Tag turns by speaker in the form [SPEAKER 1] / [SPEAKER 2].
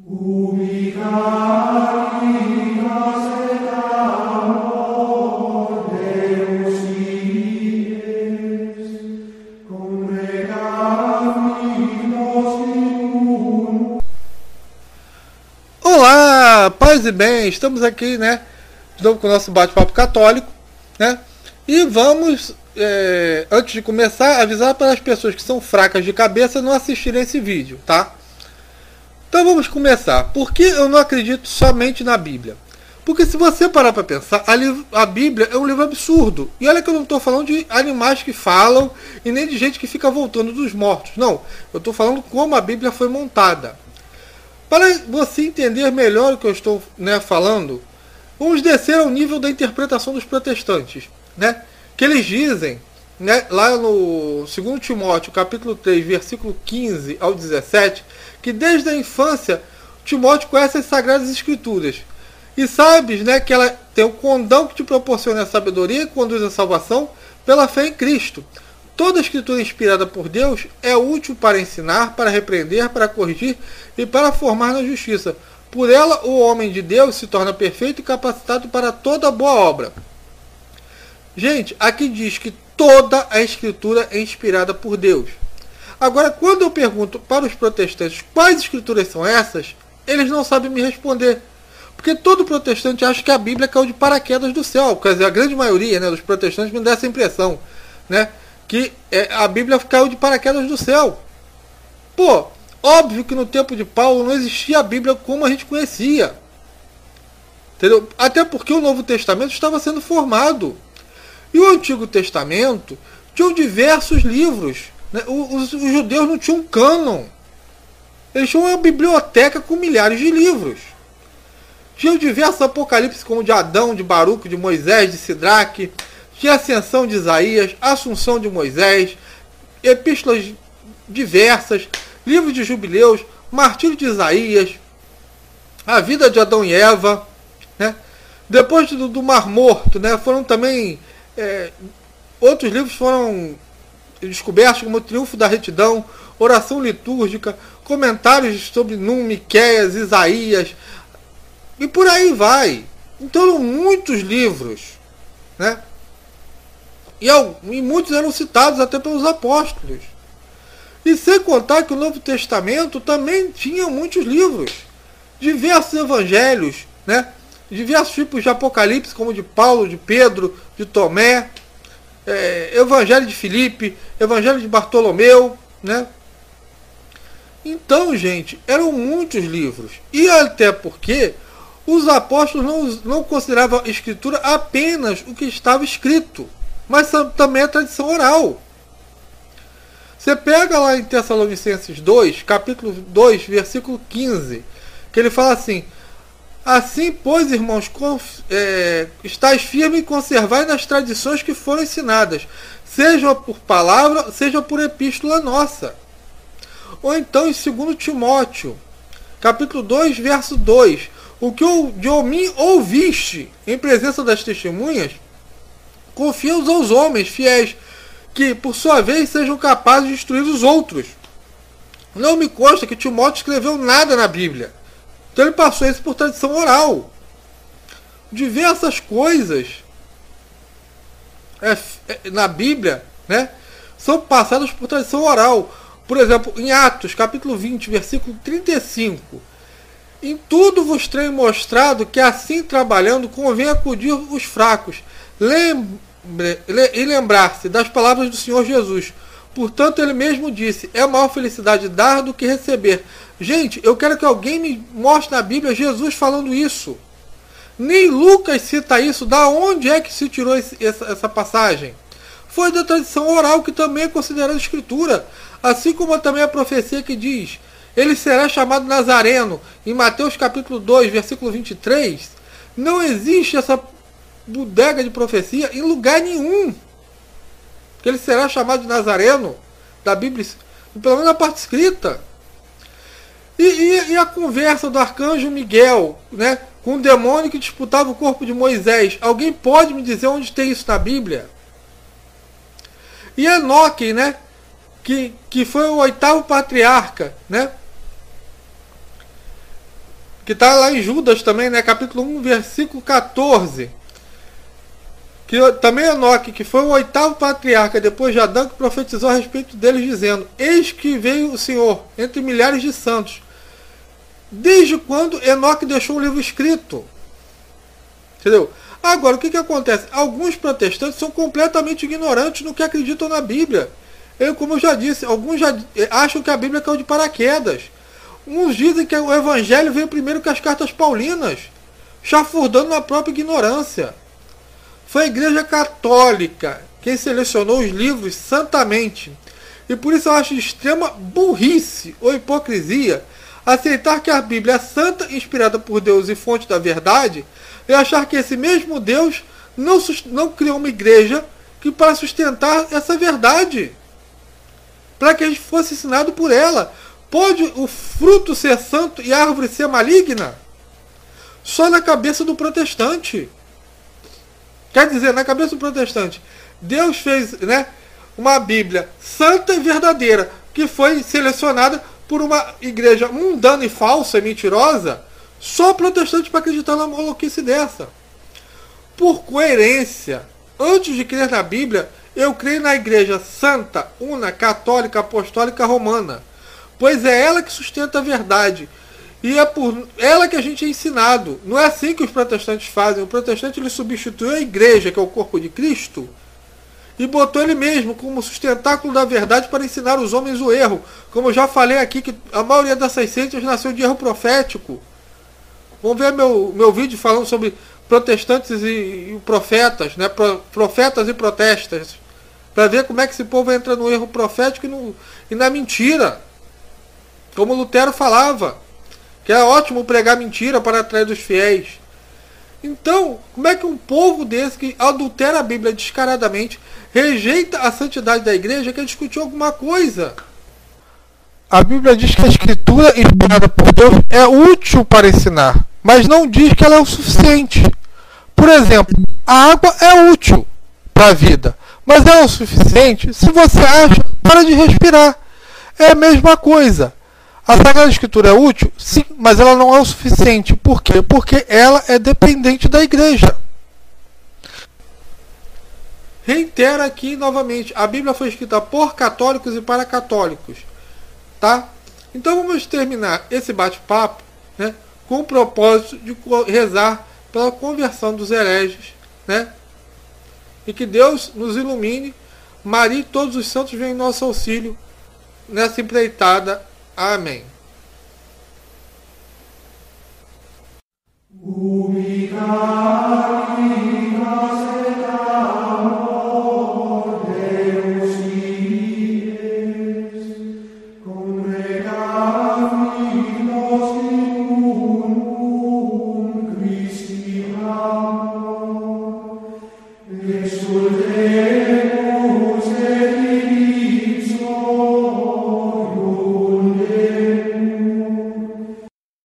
[SPEAKER 1] Olá, paz e bem, estamos aqui, né, de novo com o nosso bate-papo católico, né, e vamos, antes de começar, avisar para as pessoas que são fracas de cabeça não assistirem esse vídeo, tá? Então vamos começar. Por que eu não acredito somente na Bíblia? Porque se você parar para pensar, a Bíblia é um livro absurdo. E olha que eu não estou falando de animais que falam e nem de gente que fica voltando dos mortos. Não, eu estou falando como a Bíblia foi montada. Para você entender melhor o que eu estou, né, falando, vamos descer ao nível da interpretação dos protestantes, né, que eles dizem, né, lá no 2 Timóteo, capítulo 3, versículo 15 ao 17, que desde a infância Timóteo conhece as Sagradas Escrituras. E sabes, né, que ela tem o condão que te proporciona a sabedoria e conduz à salvação pela fé em Cristo. Toda a Escritura inspirada por Deus é útil para ensinar, para repreender, para corrigir e para formar na justiça. Por ela, o homem de Deus se torna perfeito e capacitado para toda boa obra. Gente, aqui diz que toda a Escritura é inspirada por Deus. Agora, quando eu pergunto para os protestantes quais Escrituras são essas, eles não sabem me responder. Porque todo protestante acha que a Bíblia caiu de paraquedas do céu. Quer dizer, a grande maioria, né, dos protestantes me dá essa impressão, né? Que a Bíblia caiu de paraquedas do céu. Pô, óbvio que no tempo de Paulo não existia a Bíblia como a gente conhecia. Entendeu? Até porque o Novo Testamento estava sendo formado. E o Antigo Testamento tinha diversos livros, né? Os judeus não tinham cânon. Eles tinham uma biblioteca com milhares de livros. Tinham diversos apocalipses como de Adão, de Baruque, de Moisés, de Sidraque. Tinha a ascensão de Isaías, a assunção de Moisés, epístolas diversas, livros de jubileus, martírio de Isaías, a vida de Adão e Eva, né? Depois do Mar Morto, né, foram também outros livros foram descobertos, como o Triunfo da Retidão, Oração Litúrgica, comentários sobre Num, Miqueias, Isaías, e por aí vai. Então, muitos livros, né? E muitos eram citados até pelos apóstolos. E sem contar que o Novo Testamento também tinha muitos livros. Diversos evangelhos, né? Diversos tipos de apocalipse, como de Paulo, de Pedro, de Tomé, Evangelho de Filipe, Evangelho de Bartolomeu, né? Então, gente, eram muitos livros. E até porque os apóstolos não consideravam a Escritura apenas o que estava escrito, mas também a tradição oral. Você pega lá em Tessalonicenses 2, capítulo 2, versículo 15, que ele fala assim: assim, pois, irmãos, estáis firmes e conservai nas tradições que foram ensinadas, seja por palavra, seja por epístola nossa. Ou então em 2 Timóteo, capítulo 2, verso 2, o que de mim ouviste em presença das testemunhas, confia-os aos homens fiéis, que, por sua vez, sejam capazes de instruir os outros. Não me consta que Timóteo escreveu nada na Bíblia. Então ele passou isso por tradição oral. Diversas coisas na Bíblia, né, são passadas por tradição oral. Por exemplo, em Atos, capítulo 20, versículo 35. Em tudo vos tenho mostrado que assim trabalhando convém acudir os fracos. E lembrar-se das palavras do Senhor Jesus. Portanto, ele mesmo disse: é maior felicidade dar do que receber. Gente, eu quero que alguém me mostre na Bíblia Jesus falando isso. Nem Lucas cita isso. Da onde é que se tirou essa passagem? Foi da tradição oral, que também é considerada escritura. Assim como também a profecia que diz: ele será chamado Nazareno, em Mateus capítulo 2, versículo 23. Não existe essa bodega de profecia em lugar nenhum. Que ele será chamado de Nazareno, da Bíblia, pelo menos na parte escrita. E a conversa do arcanjo Miguel, né, com o demônio que disputava o corpo de Moisés. Alguém pode me dizer onde tem isso na Bíblia? E Enoque, né, que foi o 8º patriarca, né? que está lá em Judas também, né, capítulo 1, versículo 14. Que também Enoque, que foi o 8º patriarca depois de Adão, que profetizou a respeito deles, dizendo: eis que veio o Senhor entre milhares de santos. Desde quando Enoque deixou o livro escrito? Entendeu? Agora, o que acontece? Alguns protestantes são completamente ignorantes no que acreditam na Bíblia. Como eu já disse, alguns já acham que a Bíblia caiu de paraquedas. Uns dizem que o Evangelho veio primeiro que as cartas paulinas, chafurdando na própria ignorância. Foi a Igreja Católica quem selecionou os livros santamente. E por isso eu acho de extrema burrice ou hipocrisia aceitar que a Bíblia é santa, inspirada por Deus e fonte da verdade, e achar que esse mesmo Deus não criou uma igreja que para sustentar essa verdade, para que a gente fosse ensinado por ela. Pode o fruto ser santo e a árvore ser maligna? Só na cabeça do protestante. Quer dizer, na cabeça do protestante, Deus fez, né, uma Bíblia santa e verdadeira, que foi selecionada por uma igreja mundana e falsa e mentirosa, só protestante para acreditar na maluquice dessa. Por coerência, antes de crer na Bíblia, eu creio na Igreja Santa, Una, Católica, Apostólica, Romana, pois é ela que sustenta a verdade. E é por ela que a gente é ensinado. Não é assim que os protestantes fazem. O protestante ele substituiu a igreja, que é o corpo de Cristo, e botou ele mesmo como sustentáculo da verdade para ensinar os homens o erro. Como eu já falei aqui, que a maioria dessas seitas nasceu de erro profético. Vamos ver meu vídeo falando sobre protestantes e profetas, né? Profetas e protestas, para ver como é que esse povo entra no erro profético e na mentira. Como Lutero falava, que é ótimo pregar mentira para atrair os fiéis. Então, como é que um povo desse que adultera a Bíblia descaradamente, rejeita a santidade da igreja, quer discutir alguma coisa? A Bíblia diz que a escritura inspirada por Deus é útil para ensinar, mas não diz que ela é o suficiente. Por exemplo, a água é útil para a vida, mas ela é o suficiente? Se você acha, para de respirar. É a mesma coisa. A Sagrada Escritura é útil? Sim, mas ela não é o suficiente. Por quê? Porque ela é dependente da igreja. Reitero aqui novamente, a Bíblia foi escrita por católicos e para católicos. Tá? Então vamos terminar esse bate-papo, né, com o propósito de rezar pela conversão dos hereges, né? E que Deus nos ilumine, Maria e todos os santos venham em nosso auxílio nessa empreitada. Amém. Ubica